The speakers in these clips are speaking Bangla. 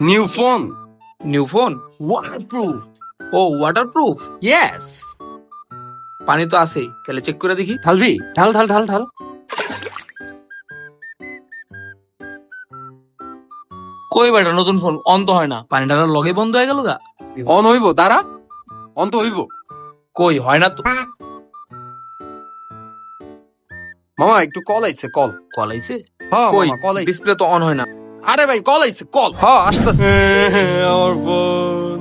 New phone, new phone? Waterproof. ও ওয়াটারপ্রুফ, ইয়েস। পানি তো আছেই, তাহলে চেক করে দেখি। ঢালবি? ঢাল ঢাল ঢাল ঢাল। কই বেটা, নতুন ফোন অন তো হয় না, পানিটা লগে বন্ধ হয়ে গেল গা। অন হইব, দাঁড়া, অন তো হইব। কই হয় না তো। মামা একটু কল আইছে, কল। কল আইছে? হ্যাঁ কই মামা, কল আইছে। ডিসপ্লে তো অন হয় না। আরে ভাই কল আইছে, কল। হ্যাঁ আসতেছে। আমার ফোন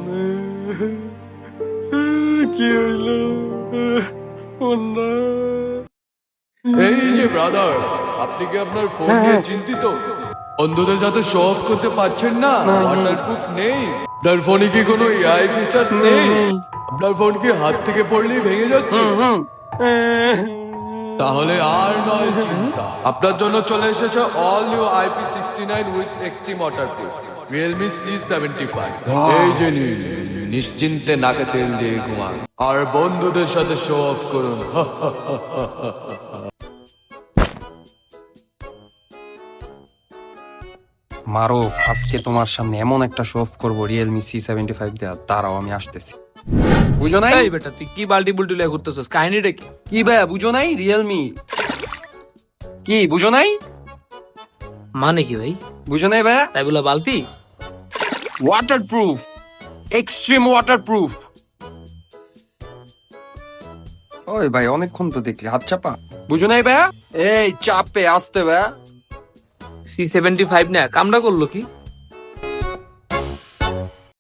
কি হইলো? এই যে ব্রাদার, আপনি কি আপনার ফোন নিয়ে চিন্তিত? বন্ধুদের সাথে শো অফ করতে পারছেন না? ওয়াটারপ্রুফ নেই? আপনার ফোনে কি কোনো এআই ফিচার্স নেই? আপনার ফোন কি হাত থেকে পড়লেই ভেঙে যাচ্ছে? তাহলে আর নয় চিন্তা, আপনার জন্য চলে এসেছে all new IP69 with extreme waterproof Realme C75। এই যে নিন, নিশ্চিন্তে নাকে তেল দিয়ে ঘুমান আর বন্ধুদের সাথে শো অফ করুন। মারুফ, আজকে তোমার সামনে এমন একটা শো অফ করবো রিয়েলমি C75 দেওয়া, দাঁড়াও আমি আসতেছি। বুঝো নাই? এই বেটা তুই কি বালটি বুলটি লিয়ে ঘুরতেছস, কাহিনীটা কি? কি ভাই বুঝো নাই? রিয়েলমি কি বুঝো নাই? মানে কি ভাই? বুঝো নাই ভাই? তাই বলা বালতি? Waterproof, extreme waterproof. ওই ভাই অনেকক্ষণ তো দেখলি, হাত চাপা। বুঝো নাই ভাই? এই চাপে আসতে ভাই। C75 না কামটা করলো কি?